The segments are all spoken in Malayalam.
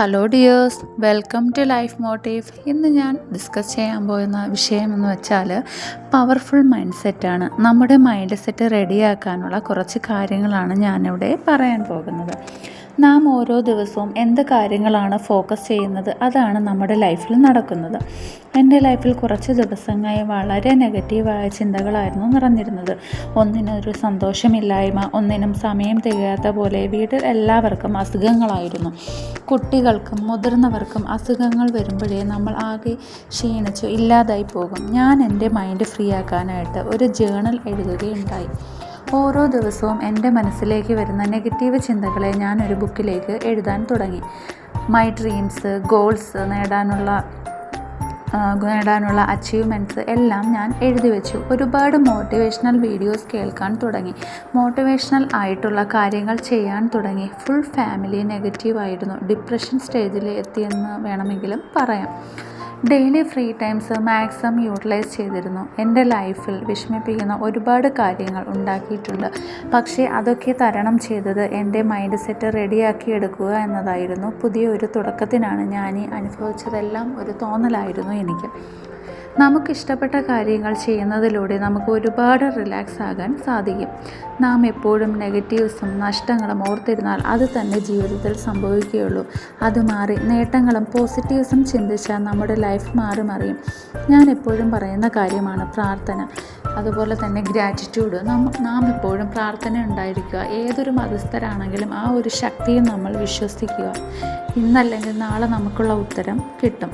Hello dears, welcome to life motive. ഇന്ന് ഞാൻ ഡിസ്കസ് ചെയ്യാൻ പോകുന്ന വിഷയമെന്ന് വെച്ചാൽ പവർഫുൾ മൈൻഡ് സെറ്റാണ്. നമ്മുടെ മൈൻഡ് സെറ്റ് റെഡിയാക്കാനുള്ള കുറച്ച് കാര്യങ്ങളാണ് ഞാനിവിടെ പറയാൻ പോകുന്നത്. നാം ഓരോ ദിവസവും എന്ത് കാര്യങ്ങളാണ് ഫോക്കസ് ചെയ്യുന്നത് അതാണ് നമ്മുടെ ലൈഫിൽ നടക്കുന്നത്. എൻ്റെ ലൈഫിൽ കുറച്ച് ദിവസങ്ങളായി വളരെ നെഗറ്റീവായ ചിന്തകളായിരുന്നു നിറഞ്ഞിരുന്നത്. ഒന്നിനൊരു സന്തോഷമില്ലായ്മ, ഒന്നിനും സമയം തികയാത്ത പോലെ. വീട്ടിൽ എല്ലാവർക്കും അസുഖങ്ങളായിരുന്നു. കുട്ടികൾക്കും മുതിർന്നവർക്കും അസുഖങ്ങൾ വരുമ്പോഴേ നമ്മൾ ആകെ ക്ഷീണിച്ചു ഇല്ലാതായി പോകും. ഞാൻ എൻ്റെ മൈൻഡ് ഫ്രീ ആക്കാനായിട്ട് ഒരു ജേണൽ എഴുതുകയുണ്ടായി. ഓരോ ദിവസവും എൻ്റെ മനസ്സിലേക്ക് വരുന്ന നെഗറ്റീവ് ചിന്തകളെ ഞാനൊരു ബുക്കിലേക്ക് എഴുതാൻ തുടങ്ങി. മൈ ഡ്രീംസ്, ഗോൾസ്, നേടാനുള്ള അച്ചീവ്മെൻറ്റ്സ് എല്ലാം ഞാൻ എഴുതി വെച്ചു. ഒരുപാട് മോട്ടിവേഷണൽ വീഡിയോസ് കേൾക്കാൻ തുടങ്ങി. മോട്ടിവേഷണൽ ആയിട്ടുള്ള കാര്യങ്ങൾ ചെയ്യാൻ തുടങ്ങി. Full family നെഗറ്റീവായിരുന്നു. ഡിപ്രഷൻ സ്റ്റേജിൽ എത്തിയെന്ന് വേണമെങ്കിലും പറയാം. Daily free times maximum utilize ചെയ്തിരുന്നു. എൻ്റെ ലൈഫിൽ വിഷമിപ്പിക്കുന്ന ഒരുപാട് കാര്യങ്ങൾ ഉണ്ടാക്കിയിട്ടുണ്ട്. പക്ഷേ അതൊക്കെ തരണം ചെയ്തത് എൻ്റെ മൈൻഡ് സെറ്റ് റെഡിയാക്കി എടുക്കുക എന്നതായിരുന്നു. പുതിയൊരു തുടക്കത്തിനാണ് ഞാനീ അനുഭവിച്ചതെല്ലാം ഒരു തോന്നലായിരുന്നു എനിക്ക്. നമുക്കിഷ്ടപ്പെട്ട കാര്യങ്ങൾ ചെയ്യുന്നതിലൂടെ നമുക്ക് ഒരുപാട് റിലാക്സ് ആകാൻ സാധിക്കും. നാം എപ്പോഴും നെഗറ്റീവ്സും നഷ്ടങ്ങളും ഓർത്തിരുന്നാൽ അത് തന്നെ ജീവിതത്തിൽ സംഭവിക്കുകയുള്ളൂ. അത് മാറി നേട്ടങ്ങളും പോസിറ്റീവ്സും ചിന്തിച്ചാൽ നമ്മുടെ ലൈഫ് മാറി മറിയും. ഞാൻ എപ്പോഴും പറയുന്ന കാര്യമാണ് പ്രാർത്ഥന, അതുപോലെ തന്നെ ഗ്രാറ്റിറ്റ്യൂഡ്. നാം എപ്പോഴും പ്രാർത്ഥന ഉണ്ടായിരിക്കുക. ഏതൊരു മതസ്ഥരാണെങ്കിലും ആ ഒരു ശക്തിയും നമ്മൾ വിശ്വസിക്കുക. ഇന്നല്ലെങ്കിൽ നാളെ നമുക്കുള്ള ഉത്തരം കിട്ടും.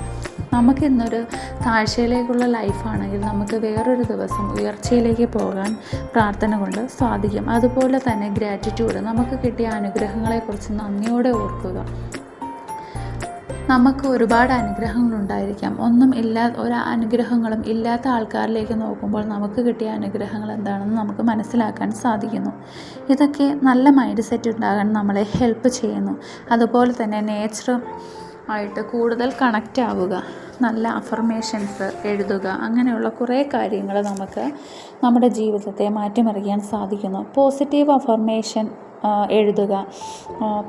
നമുക്കിന്നൊരു താഴ്ചയിലേക്കുള്ള ലൈഫാണെങ്കിൽ നമുക്ക് വേറൊരു ദിവസം ഉയർച്ചയിലേക്ക് പോകാൻ പ്രാർത്ഥന കൊണ്ട് സാധിക്കും. അതുപോലെ തന്നെ ഗ്രാറ്റിറ്റ്യൂഡ്, നമുക്ക് കിട്ടിയ അനുഗ്രഹങ്ങളെക്കുറിച്ച് നന്ദിയോടെ ഓർക്കുക. നമുക്ക് ഒരുപാട് അനുഗ്രഹങ്ങളുണ്ടായിരിക്കാം. ഒരു അനുഗ്രഹങ്ങളും ഇല്ലാത്ത ആൾക്കാരിലേക്ക് നോക്കുമ്പോൾ നമുക്ക് കിട്ടിയ അനുഗ്രഹങ്ങൾ എന്താണെന്ന് നമുക്ക് മനസ്സിലാക്കാൻ സാധിക്കുന്നു. ഇതൊക്കെ നല്ല മൈൻഡ് സെറ്റ് ഉണ്ടാകാൻ നമ്മളെ ഹെൽപ്പ് ചെയ്യുന്നു. അതുപോലെ തന്നെ ആയിട്ട് കൂടുതൽ കണക്റ്റ് ആവുക, നല്ല അഫർമേഷൻസ് എഴുതുക, അങ്ങനെയുള്ള കുറേ കാര്യങ്ങൾ നമുക്ക് നമ്മുടെ ജീവിതത്തെ മാറ്റിമറിക്കാൻ സാധിക്കുന്നു. പോസിറ്റീവ് അഫർമേഷൻ എഴുതുക.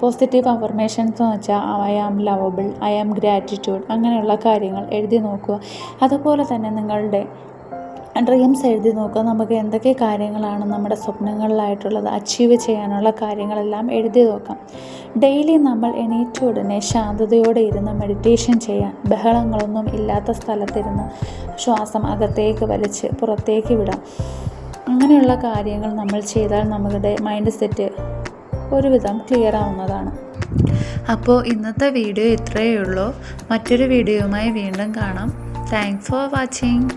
പോസിറ്റീവ് അഫർമേഷൻസ് എന്ന് വെച്ചാൽ I am lovable, I am gratitude, അങ്ങനെയുള്ള കാര്യങ്ങൾ എഴുതി നോക്കുക. അതുപോലെ തന്നെ നിങ്ങളുടെ ഡ്രീംസ് എഴുതി നോക്കുക. നമുക്ക് എന്തൊക്കെ കാര്യങ്ങളാണ് നമ്മുടെ സ്വപ്നങ്ങളിലായിട്ടുള്ളത്, അച്ചീവ് ചെയ്യാനുള്ള കാര്യങ്ങളെല്ലാം എഴുതി നോക്കാം. ഡെയിലി നമ്മൾ എണീറ്റ ഉടനെ ശാന്തതയോടെ ഇരുന്ന് മെഡിറ്റേഷൻ ചെയ്യാൻ, ബഹളങ്ങളൊന്നും ഇല്ലാത്ത സ്ഥലത്തിരുന്ന് ശ്വാസം അകത്തേക്ക് വലിച്ച് പുറത്തേക്ക് വിടാം. അങ്ങനെയുള്ള കാര്യങ്ങൾ നമ്മൾ ചെയ്താൽ നമ്മുടെ മൈൻഡ് സെറ്റ് ഒരുവിധം ക്ലിയർ ആവുന്നതാണ്. അപ്പോൾ ഇന്നത്തെ വീഡിയോ ഇത്രയേ ഉള്ളൂ. മറ്റൊരു വീഡിയോയുമായി വീണ്ടും കാണാം. Thanks for watching.